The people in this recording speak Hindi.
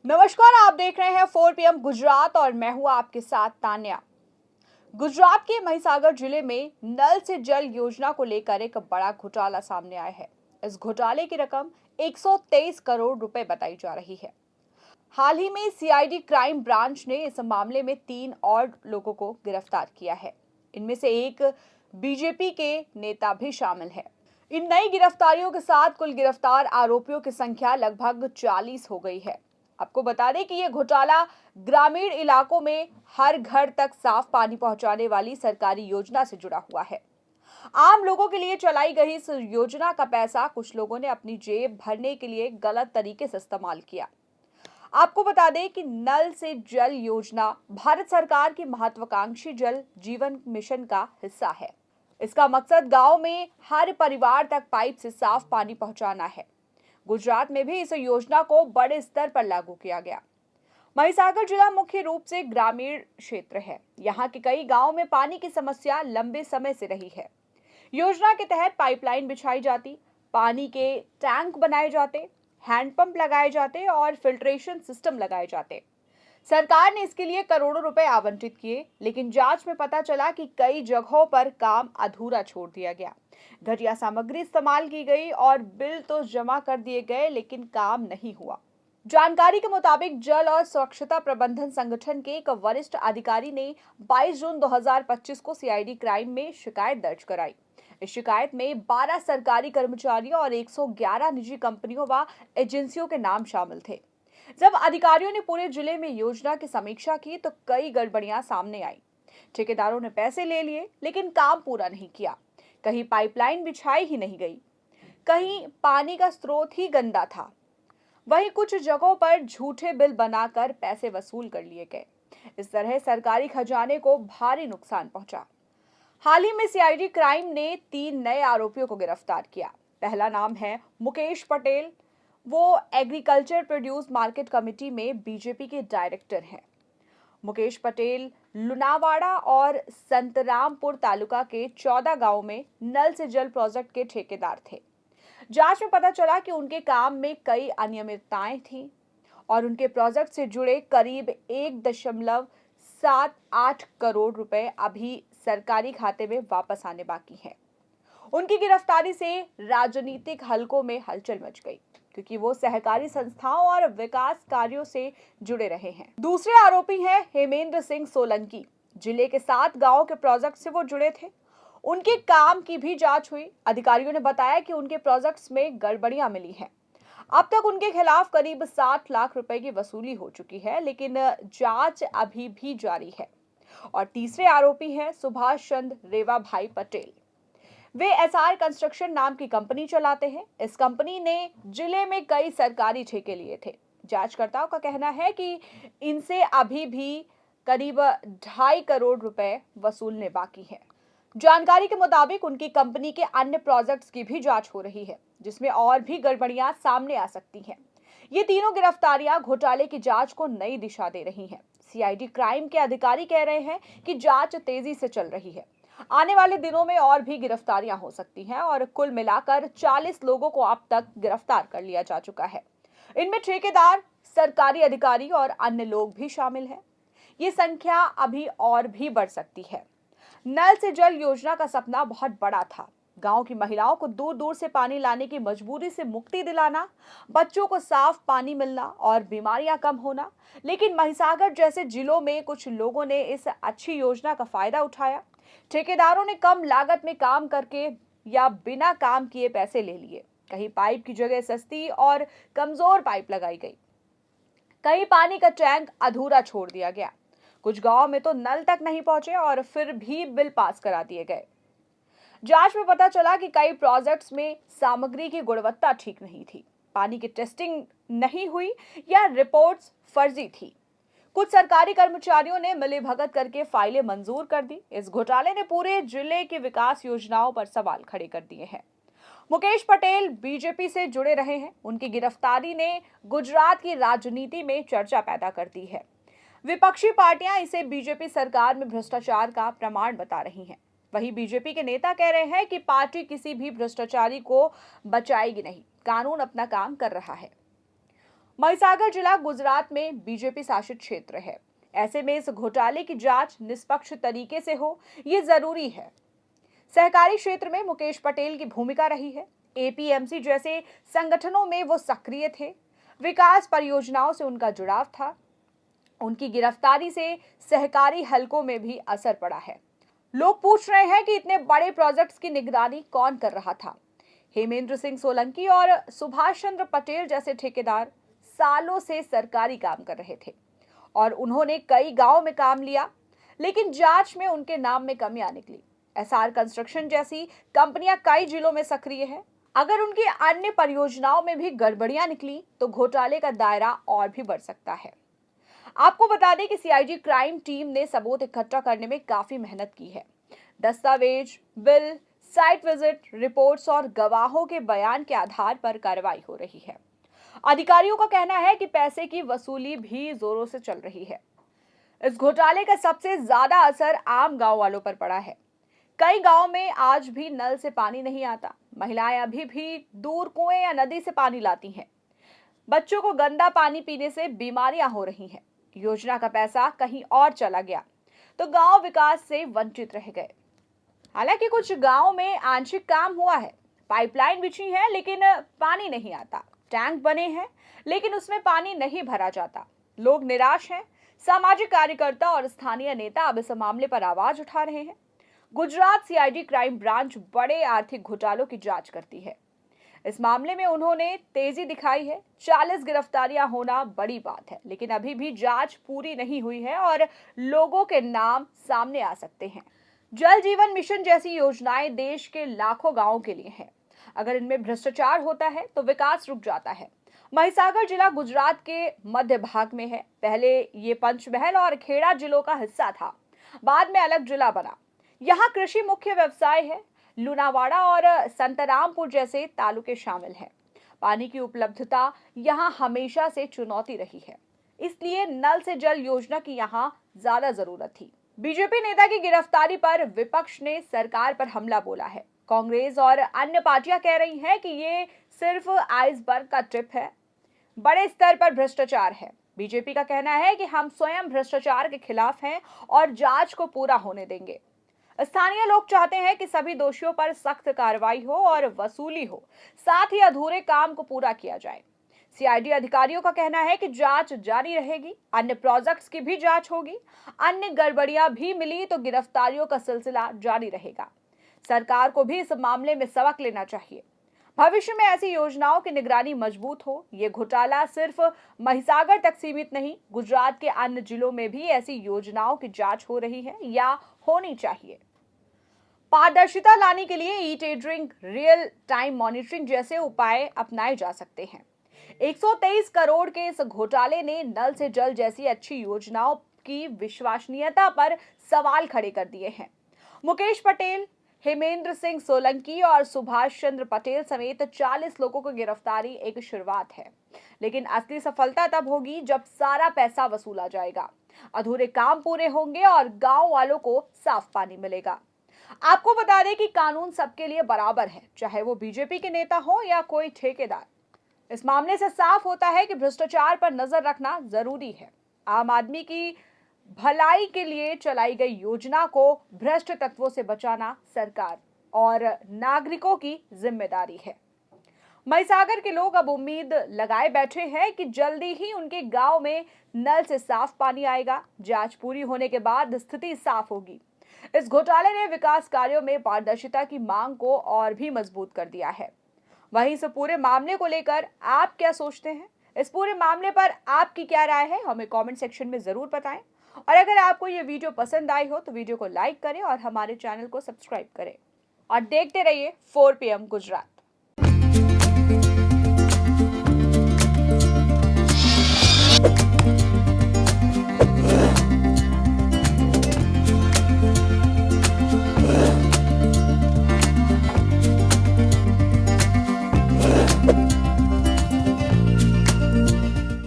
नमस्कार, आप देख रहे हैं 4 PM गुजरात और मैं हूं आपके साथ तान्या। गुजरात के महिसागर जिले में नल से जल योजना को लेकर एक बड़ा घोटाला सामने आया है। इस घोटाले की रकम 123 करोड़ रुपए बताई जा रही है। हाल ही में सीआईडी क्राइम ब्रांच ने इस मामले में 3 और लोगों को गिरफ्तार किया है। इनमें से एक बीजेपी के नेता भी शामिल है। इन नई गिरफ्तारियों के साथ कुल गिरफ्तार आरोपियों की संख्या लगभग 40 हो गई है। आपको बता दें कि यह घोटाला ग्रामीण इलाकों में हर घर तक साफ पानी पहुंचाने वाली सरकारी योजना से जुड़ा हुआ है। आम लोगों के लिए चलाई गई इस योजना का पैसा कुछ लोगों ने अपनी जेब भरने के लिए गलत तरीके से इस्तेमाल किया। आपको बता दें कि नल से जल योजना भारत सरकार की महत्वाकांक्षी जल जीवन मिशन का हिस्सा है। इसका मकसद गांव में हर परिवार तक पाइप से साफ पानी पहुंचाना है। गुजरात में भी इस योजना को बड़े स्तर पर लागू किया गया। महिसागर जिला मुख्य रूप से ग्रामीण क्षेत्र है। यहाँ के कई गांवों में पानी की समस्या लंबे समय से रही है। योजना के तहत पाइपलाइन बिछाई जाती, पानी के टैंक बनाए जाते, हैंडपंप लगाए जाते और फिल्ट्रेशन सिस्टम लगाए जाते। सरकार ने इसके लिए करोड़ों रुपए आवंटित किए, लेकिन जांच में पता चला कि कई जगहों पर काम अधूरा छोड़ दिया गया। घटिया सामग्री इस्तेमाल की गई और बिल तो जमा कर दिए गए, लेकिन काम नहीं हुआ। जानकारी के मुताबिक जल और स्वच्छता प्रबंधन संगठन के एक वरिष्ठ अधिकारी ने 22 जून 2025 को सीआईडी क्राइम में शिकायत दर्ज कराई। इस शिकायत में 12 सरकारी कर्मचारियों और 111 निजी कंपनियों व एजेंसियों के नाम शामिल थे। जब अधिकारियों ने पूरे जिले में योजना की समीक्षा की तो कई गड़बड़ियां सामने आई। ठेकेदारों ने पैसे ले लिए, लेकिन काम पूरा नहीं किया। कहीं पाइपलाइन बिछाई ही नहीं गई, कहीं पानी का स्रोत ही गंदा था। वहीं कुछ जगहों पर झूठे बिल बनाकर पैसे वसूल कर लिए गए। इस तरह सरकारी खजाने को भारी नुकसान पहुंचा। हाल ही में सीआईडी क्राइम ने 3 नए आरोपियों को गिरफ्तार किया। पहला नाम है मुकेश पटेल। वो एग्रीकल्चर प्रोड्यूस मार्केट कमेटी में बीजेपी के डायरेक्टर हैं। मुकेश पटेल लुनावाड़ा और संतरामपुर तालुका के 14 गांवों में नल से जल प्रोजेक्ट के ठेकेदार थे। जांच में पता चला कि उनके काम में कई अनियमितताएं थीं और उनके प्रोजेक्ट से जुड़े करीब 1.78 करोड़ रुपए अभी सरकारी खाते में वापस आने बाकी हैं। उनकी गिरफ्तारी से राजनीतिक हलकों में हलचल मच गई, क्योंकि वो सहकारी संस्थाओं और विकास कार्यों से जुड़े रहे हैं। दूसरे आरोपी हैं हेमेंद्र सिंह सोलंकी। जिले के 7 गांवों के प्रोजेक्ट से वो जुड़े थे। उनके काम की भी जांच हुई। अधिकारियों ने बताया कि उनके प्रोजेक्ट्स में गड़बड़ियां मिली हैं। अब तक उनके खिलाफ करीब 60 लाख रुपए की वसूली हो चुकी है, लेकिन जांच अभी भी जारी है। और तीसरे आरोपी हैं सुभाष चंद्र रेवा भाई पटेल। वे एसआर कंस्ट्रक्शन नाम की कंपनी चलाते हैं। इस कंपनी ने जिले में कई सरकारी ठेके लिए थे। जांचकर्ताओं का कहना है कि इनसे अभी भी करीब 2.5 करोड़ रुपए वसूलने बाकी है। जानकारी के मुताबिक उनकी कंपनी के अन्य प्रोजेक्ट्स की भी जांच हो रही है, जिसमें और भी गड़बड़ियां सामने आ सकती हैं। ये तीनों गिरफ्तारियां घोटाले की जांच को नई दिशा दे रही हैं। सीआईडी क्राइम के अधिकारी कह रहे हैं कि जांच तेजी से चल रही है। आने वाले दिनों में और भी गिरफ्तारियां हो सकती हैं और कुल मिलाकर 40 लोगों को अब तक गिरफ्तार कर लिया जा चुका है। इनमें ठेकेदार, सरकारी अधिकारी और अन्य लोग भी शामिल हैं। ये संख्या अभी और भी बढ़ सकती है। नल से जल योजना का सपना बहुत बड़ा था। गांव की महिलाओं को दूर दूर से पानी लाने की मजबूरी से मुक्ति दिलाना, बच्चों को साफ पानी मिलना और बीमारियां कम होना। लेकिन महिसागर जैसे जिलों में कुछ लोगों ने इस अच्छी योजना का फायदा उठाया। ठेकेदारों ने कम लागत में काम करके या बिना काम किए पैसे ले लिए। कहीं पाइप की जगह सस्ती और कमजोर पाइप लगाई गई। कहीं पानी का टैंक अधूरा छोड़ दिया गया। कुछ गांव में तो नल तक नहीं पहुंचे और फिर भी बिल पास करा दिए गए। जांच में पता चला कि कई प्रोजेक्ट्स में सामग्री की गुणवत्ता ठीक नहीं थी, पानी की टेस्टिंग नहीं हुई या रिपोर्ट्स फर्जी थी। कुछ सरकारी कर्मचारियों ने मिलीभगत करके फाइलें मंजूर कर दी। इस घोटाले ने पूरे जिले की विकास योजनाओं पर सवाल खड़े कर दिए हैं। मुकेश पटेल बीजेपी से जुड़े रहे हैं। उनकी गिरफ्तारी ने गुजरात की राजनीति में चर्चा पैदा कर दी है। विपक्षी पार्टियां इसे बीजेपी सरकार में भ्रष्टाचार का प्रमाण बता रही हैं। वहीं बीजेपी के नेता कह रहे हैं कि पार्टी किसी भी भ्रष्टाचारी को बचाएगी नहीं, कानून अपना काम कर रहा है। महिसागर जिला गुजरात में बीजेपी शासित क्षेत्र है। ऐसे में इस घोटाले की जांच निष्पक्ष तरीके से हो, ये जरूरी है। सहकारी क्षेत्र में मुकेश पटेल की भूमिका रही है। एपीएमसी जैसे संगठनों में वो सक्रिय थे। विकास परियोजनाओं से उनका जुड़ाव था। उनकी गिरफ्तारी से सहकारी हलकों में भी असर पड़ा है। लोग पूछ रहे हैं कि इतने बड़े प्रोजेक्ट्स की निगरानी कौन कर रहा था। हेमेंद्र सिंह सोलंकी और सुभाष चंद्र पटेल जैसे ठेकेदार सालों से सरकारी काम कर रहे थे और उन्होंने कई गांवों में काम लिया, लेकिन जांच में उनके नाम में कमियां निकली। एसआर कंस्ट्रक्शन जैसी कंपनियां कई जिलों में सक्रिय है। अगर उनकी अन्य परियोजनाओं में भी गड़बड़ियां निकली तो घोटाले का दायरा और भी बढ़ सकता है। आपको बता दें कि सीआईडी क्राइम टीम ने सबूत इकट्ठा करने में काफी मेहनत की है। दस्तावेज, बिल, साइट विजिट, रिपोर्ट्स और गवाहों के बयान के आधार पर कार्रवाई हो रही है। अधिकारियों का कहना है कि पैसे की वसूली भी जोरों से चल रही है। इस घोटाले का सबसे ज्यादा असर आम गांव वालों पर पड़ा है। कई गांवों में आज भी नल से पानी नहीं आता। महिलाएं अभी भी दूर कुएं या नदी से पानी लाती हैं। बच्चों को गंदा पानी पीने से बीमारियां हो रही हैं। योजना का पैसा कहीं और चला गया तो गांव विकास से वंचित रह गए। हालांकि कुछ गांवों में आंशिक काम हुआ है। पाइपलाइन बिछी है लेकिन पानी नहीं आता। टैंक बने हैं लेकिन उसमें पानी नहीं भरा जाता। लोग निराश हैं। सामाजिक कार्यकर्ता और स्थानीय नेता अब इस मामले पर आवाज उठा रहे हैं। गुजरात सीआईडी क्राइम ब्रांच बड़े आर्थिक घोटालों की जांच करती है। इस मामले में उन्होंने तेजी दिखाई है। 40 गिरफ्तारियां होना बड़ी बात है, लेकिन अभी भी जांच पूरी नहीं हुई है और लोगों के नाम सामने आ सकते हैं। जल जीवन मिशन जैसी योजनाएं देश के लाखों गांवों के लिए हैं। अगर इनमें भ्रष्टाचार होता है तो विकास रुक जाता है। महिसागर जिला गुजरात के मध्य भाग में है। पहले ये पंचमहल और खेड़ा जिलों का हिस्सा था, बाद में अलग जिला बना। यहाँ कृषि मुख्य व्यवसाय है। लुनावाड़ा और संतरामपुर जैसे तालुके शामिल हैं। पानी की उपलब्धता यहाँ हमेशा से चुनौती रही है, इसलिए नल से जल योजना की यहाँ ज्यादा जरूरत थी। बीजेपी नेता की गिरफ्तारी पर विपक्ष ने सरकार पर हमला बोला है। कांग्रेस और अन्य पार्टियां कह रही हैं कि ये सिर्फ आइसबर्ग का टिप है, बड़े स्तर पर भ्रष्टाचार है। बीजेपी का कहना है कि हम स्वयं भ्रष्टाचार के खिलाफ हैं और जांच को पूरा होने देंगे। स्थानीय लोग चाहते हैं कि सभी दोषियों पर सख्त कार्रवाई हो और वसूली हो, साथ ही अधूरे काम को पूरा किया जाए। सीआईडी अधिकारियों का कहना है कि जांच जारी रहेगी। अन्य प्रोजेक्ट्स की भी जांच होगी। अन्य गड़बड़ियां भी मिली तो गिरफ्तारियों का सिलसिला जारी रहेगा। सरकार को भी इस मामले में सबक लेना चाहिए। भविष्य में ऐसी योजनाओं की निगरानी मजबूत हो। ये घोटाला सिर्फ महिसागर तक सीमित नहीं, गुजरात के अन्य जिलों में भी ऐसी योजनाओं की जांच हो रही है या होनी चाहिए। पारदर्शिता लाने के लिए e tendering, real time monitoring जैसे उपाय अपनाए जा सकते हैं। 123 करोड़ के इस घोटाले ने नल से जल जैसी अच्छी योजनाओं की विश्वसनीयता पर सवाल खड़े कर दिए हैं। मुकेश पटेल, हेमेंद्र सिंह सोलंकी और सुभाष चंद्र पटेल समेत 40 लोगों की गिरफ्तारी एक शुरुआत है, लेकिन असली सफलता तब होगी जब सारा पैसा वसूला जाएगा, अधूरे काम पूरे होंगे और गांव वालों को साफ पानी मिलेगा। आपको बता दें कि कानून सबके लिए बराबर है, चाहे वो बीजेपी के नेता हो या कोई ठेकेदार। इस मामले से साफ होता है कि भ्रष्टाचार पर नजर रखना जरूरी है। आम आदमी की भलाई के लिए चलाई गई योजना को भ्रष्ट तत्वों से बचाना सरकार और नागरिकों की जिम्मेदारी है। महिसागर के लोग अब उम्मीद लगाए बैठे हैं कि जल्दी ही उनके गांव में नल से साफ पानी आएगा। जांच पूरी होने के बाद स्थिति साफ होगी। इस घोटाले ने विकास कार्यों में पारदर्शिता की मांग को और भी मजबूत कर दिया है। वहीं इस पूरे मामले को लेकर आप क्या सोचते हैं? इस पूरे मामले पर आपकी क्या राय है? हमें कमेंट सेक्शन में जरूर बताएं। और अगर आपको ये वीडियो पसंद आई हो तो वीडियो को लाइक करें और हमारे चैनल को सब्सक्राइब करें और देखते रहिए 4 PM गुजरात।